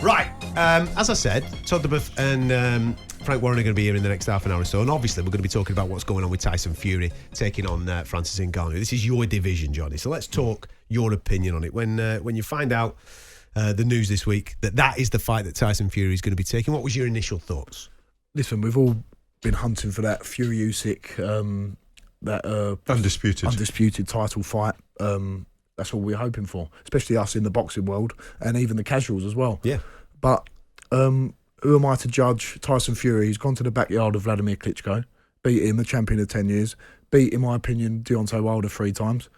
Right, as I said, Todd DeBuff and Frank Warren are going to be here in the next half an hour or so, and obviously we're going to be talking about what's going on with Tyson Fury taking on Francis Ngannou. This is your division, Johnny, so let's talk your opinion on it. When you find out the news this week that is the fight that Tyson Fury is going to be taking, what was your initial thoughts? Listen, we've all been hunting for that Fury Usyk, that undisputed title fight. That's all we're hoping for, especially us in the boxing world and even the casuals as well. Yeah. But who am I to judge Tyson Fury? He's gone to the backyard of Vladimir Klitschko, beat him, the champion of 10 years, beat, in my opinion, Deontay Wilder 3 times.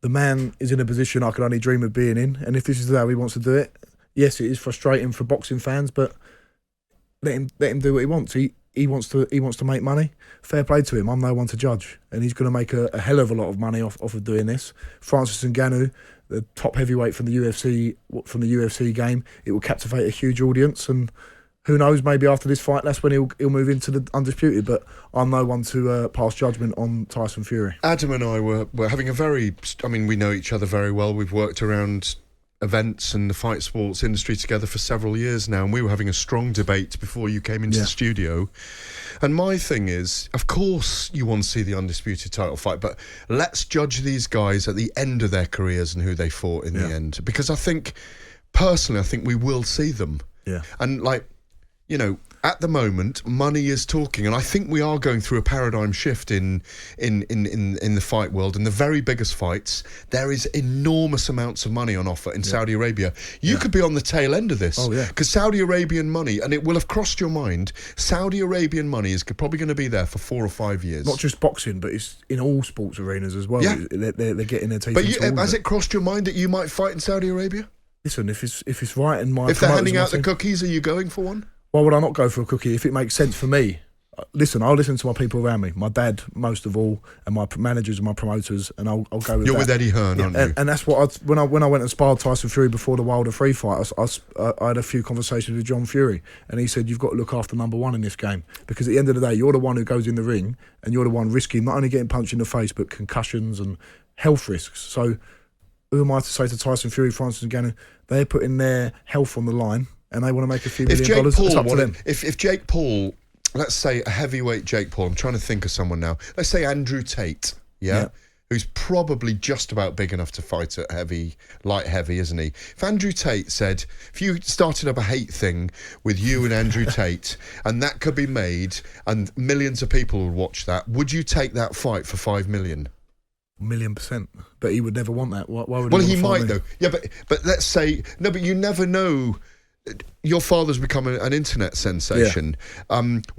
The man is in a position I could only dream of being in, and if this is how he wants to do it, yes, it is frustrating for boxing fans, but let him do what he wants. He wants to make money. Fair play to him. I'm no one to judge, and he's going to make a hell of a lot of money off of doing this. Francis Ngannou, the top heavyweight from the UFC game, it will captivate a huge audience, and who knows? Maybe after this fight, that's when he'll move into the undisputed. But I'm no one to pass judgment on Tyson Fury. Adam and I were having we know each other very well. We've worked around events and the fight sports industry together for several years now, and we were having a strong debate before you came into the studio. And my thing is, of course you want to see the undisputed title fight, but let's judge these guys at the end of their careers and who they fought in the end, because I think we will see them. And at the moment, money is talking, and I think we are going through a paradigm shift in the fight world. In the very biggest fights, there is enormous amounts of money on offer in Saudi Arabia. You could be on the tail end of this, because Saudi Arabian money, and it will have crossed your mind, Saudi Arabian money is probably going to be there for 4 or 5 years. Not just boxing, but it's in all sports arenas as well. They're getting their teeth. But has it crossed your mind that you might fight in Saudi Arabia? Listen, if it's right in my... If they're handing out the cookies, are you going for one? Why would I not go for a cookie if it makes sense for me? Listen, I'll listen to my people around me, my dad most of all, and my managers and my promoters, and I'll go with that. You're with Eddie Hearn, aren't you? And that's what when I went and sparred Tyson Fury before the Wilder 3 fight, I had a few conversations with John Fury, and he said, you've got to look after number one in this game, because at the end of the day, you're the one who goes in the ring, and you're the one risking not only getting punched in the face, but concussions and health risks. So who am I to say to Tyson Fury, Francis Ngannou, they're putting their health on the line, and they want to make a few $1 million. It's up to them. If Jake Paul, let's say a heavyweight Jake Paul, I'm trying to think of someone now. Let's say Andrew Tate, who's probably just about big enough to fight at light heavy, isn't he? If Andrew Tate said, if you started up a hate thing with you and Andrew Tate, and that could be made, and millions of people would watch that, would you take that fight for $5 million? 1,000,000%, but he would never want that. Why would he might though. Yeah, but let's say no. But you never know. Your father's become an internet sensation.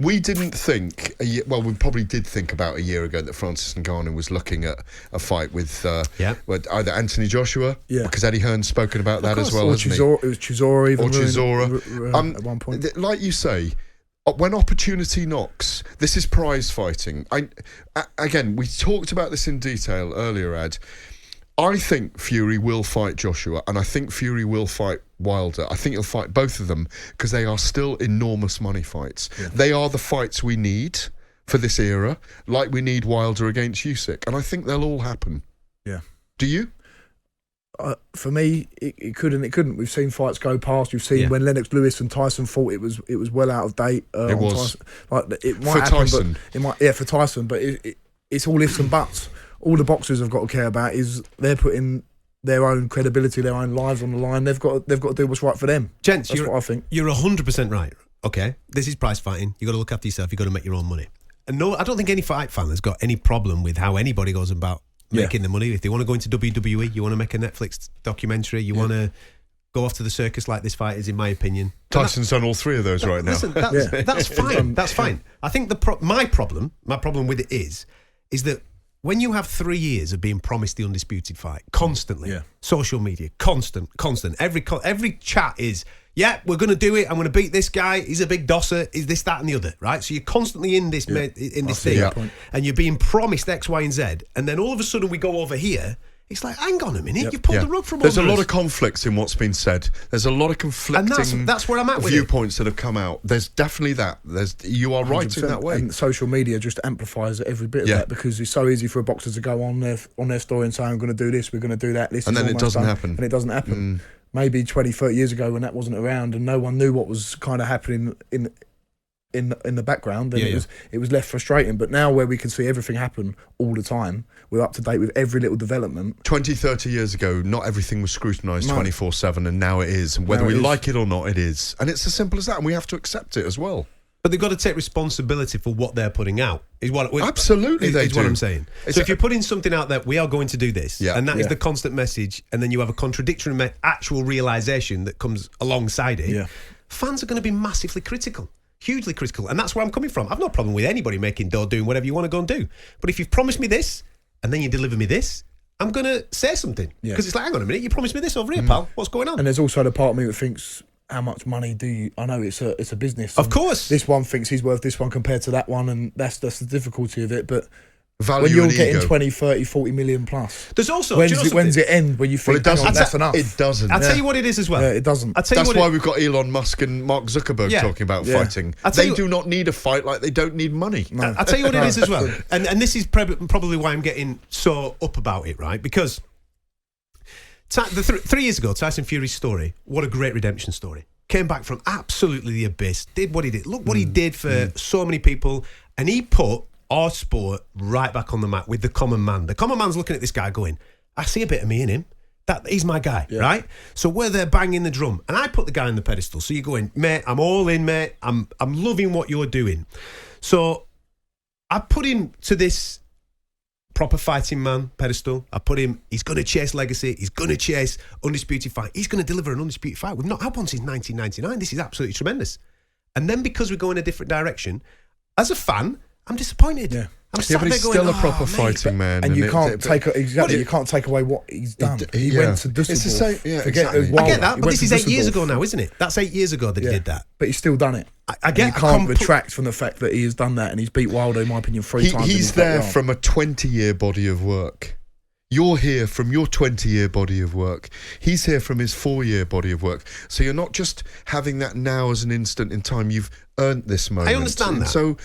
We didn't think. We probably did think about a year ago that Francis Ngannou was looking at a fight with either Anthony Joshua, because Eddie Hearn's spoken about that as well, hasn't he? It was Chisora, even. Or Chisora. At one point, like you say, when opportunity knocks, this is prize fighting. Again, we talked about this in detail earlier, Ad. I think Fury will fight Joshua, and I think Fury will fight Wilder. I think he'll fight both of them, because they are still enormous money fights. They are the fights we need for this era, like we need Wilder against Usyk, and I think they'll all happen. Do you? For me, it could and it couldn't. We've seen fights go past. You've seen when Lennox Lewis and Tyson fought, it was well out of date. It was. It might for happen, Tyson. But it might, for Tyson, but it's all ifs and buts. All the boxers have got to care about is they're putting their own credibility, their own lives on the line. They've got to do what's right for them. Gents, that's what I think. You're 100% right. Okay, this is prize fighting. You got to look after yourself. You got to make your own money. And no, I don't think any fight fan has got any problem with how anybody goes about making the money. If they want to go into WWE, you want to make a Netflix documentary, you want to go off to the circus like this fight is, in my opinion. Tyson's done all 3 of those right now. Listen, that's fine. That's fine. I think my problem with it is that when you have 3 years of being promised the undisputed fight constantly, social media, constant, every chat is, we're going to do it. I'm going to beat this guy. He's a big dosser. Is this, that, and the other, right? So you're constantly in this thing, and you're being promised X, Y, and Z, and then all of a sudden we go over here. It's like, hang on a minute, you've pulled the rug from under us. There's a lot of conflicts in what's been said. There's a lot of conflicting and that's where I'm at with viewpoints that have come out. There's definitely that. You are right in that way. And social media just amplifies every bit of that, because it's so easy for a boxer to go on their story and say, I'm going to do this, we're going to do that. And then it doesn't happen. And it doesn't happen. maybe 20, 30 years ago when that wasn't around and no one knew what was kind of happening in the background, then it was less frustrating. But now where we can see everything happen all the time, we're up to date with every little development. 20, 30 years ago, not everything was scrutinised 24/7, and now it is. And whether we like it or not, it is. And it's as simple as that, and we have to accept it as well. But they've got to take responsibility for what they're putting out. Absolutely, they do. What I'm saying. So if you're putting something out that we are going to do this, and that is the constant message, and then you have a contradictory actual realisation that comes alongside it, fans are going to be massively critical. Hugely critical. And that's where I'm coming from. I've no problem with anybody making dough, doing whatever you want to go and do. But if you've promised me this, and then you deliver me this, I'm going to say something. Because it's like, hang on a minute, you promised me this over here, pal. What's going on? And there's also the part of me that thinks, how much money do you... I know it's a business. Of course. This one thinks he's worth this one compared to that one, and that's the difficulty of it. But value when you're and getting ego. 20, 30, 40 million plus, there's also... when's it end when you think, that's enough? It doesn't. I'll tell you what it is as well. Yeah, it doesn't. That's why we've got Elon Musk and Mark Zuckerberg talking about fighting. They do not need a fight like they don't need money. No. I'll tell you what it is as well. And this is probably why I'm getting so up about it, right? Because 3 years ago, Tyson Fury's story, what a great redemption story. Came back from absolutely the abyss, did what he did. Look what he did for so many people. And he put our sport right back on the map with the common man. The common man's looking at this guy going, I see a bit of me in him. He's my guy, right? So we're there banging the drum. And I put the guy on the pedestal. So you're going, mate, I'm all in, mate. I'm loving what you're doing. So I put him to this proper fighting man pedestal. I put him, he's going to chase legacy. He's going to chase undisputed fight. He's going to deliver an undisputed fight. We've not had one since 1999. This is absolutely tremendous. And then because we go in a different direction, as a fan, I'm disappointed. Yeah. I'm but he's still a proper fighting man, and you can't take away what he's done. He went to Düsseldorf. It's the same. Yeah, exactly. I get that, but this is 8 years ago now, isn't it? That's 8 years ago that he did that. But he's still done it. I get. You can't retract from the fact that he has done that, and he's beat Wilder, in my opinion, 3 times. He's there from a 20-year body of work. You're here from your 20-year body of work. He's here from his 4-year body of work. So you're not just having that now as an instant in time. You've earned this moment. I understand that. So,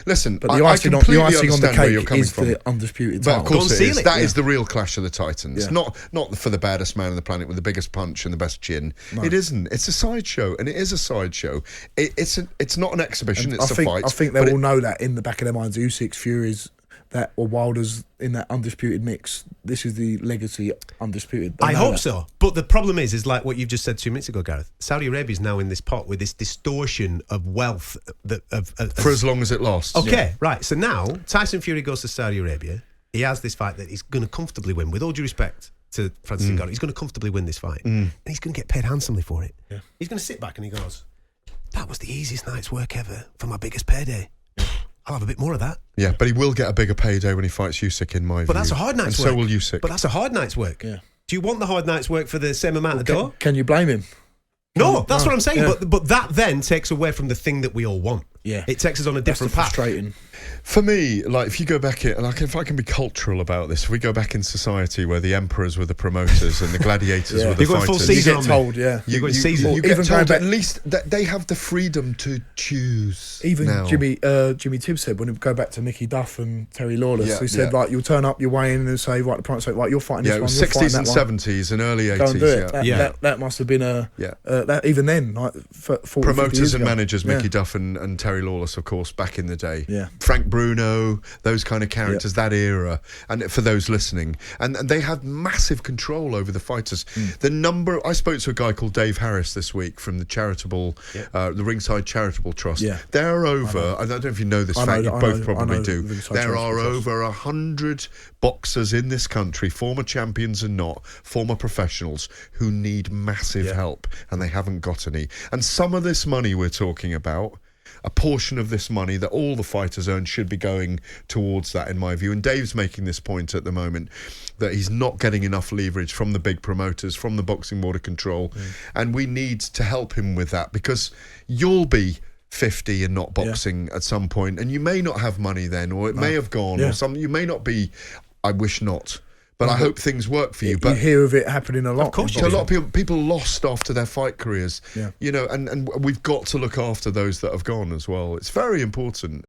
listen, but the icing on the cake is the undisputed title. But of course it is. That is the real clash of the titans. Not for the baddest man on the planet with the biggest punch and the best chin. No. It isn't. It's a sideshow, and it is a sideshow. It's not an exhibition, it's a fight. I think they all know that in the back of their minds. Usyk's, Fury's, that or Wilder's in that undisputed mix. This is the legacy undisputed. I hope so. But the problem is like what you've just said 2 minutes ago, Gareth. Saudi Arabia is now in this pot with this distortion of wealth for as long as it lasts. Okay, right. So now Tyson Fury goes to Saudi Arabia. He has this fight that he's going to comfortably win. With all due respect to Francis Ngannou, he's going to comfortably win this fight, and he's going to get paid handsomely for it. Yeah. He's going to sit back and he goes, "That was the easiest night's work ever for my biggest payday. I'll have a bit more of that." Yeah, but he will get a bigger payday when he fights Usyk, in my view. But that's a hard night's work. So will Usyk. But that's a hard night's work. Yeah. Do you want the hard night's work for the same amount of dough? Can you blame him? No, that's what I'm saying. Yeah. But that then takes away from the thing that we all want. Yeah, it takes us on a different path. Frustrating. For me, like if you go back in, like if I can be cultural about this, if we go back in society where the emperors were the promoters and the gladiators were the fighters, full season you get told, you get told at least that they have the freedom to choose. Even now. Jimmy Tibbs said when we go back to Mickey Duff and Terry Lawless, he said like you'll turn up, you'll weigh in and say right, the promoter say right, you're fighting this one. Yeah, it was 60s and 70s and early 80s. That must have been that even then like 40, promoters and ago. Managers, Mickey Duff and Terry Lawless, of course, back in the day. Yeah. Frank Bruno, those kind of characters, that era, and for those listening, and they had massive control over the fighters. The number, I spoke to a guy called Dave Harris this week from the charitable, the Ringside Charitable Trust. Yeah. There are over, I don't know if you know this fact, you both probably do. There are over 100 boxers in this country, former champions and not, former professionals, who need massive help, and they haven't got any. And some of this money we're talking about, a portion of this money that all the fighters earn should be going towards that, in my view. And Dave's making this point at the moment that he's not getting enough leverage from the big promoters, from the Boxing Board of Control, and we need to help him with that, because you'll be 50 and not boxing at some point, and you may not have money then, or it may have gone, or something. You may not be. I wish not. But I hope things work for you. But you hear of it happening a lot. Of course, a lot of people lost after their fight careers. Yeah. You know, and we've got to look after those that have gone as well. It's very important.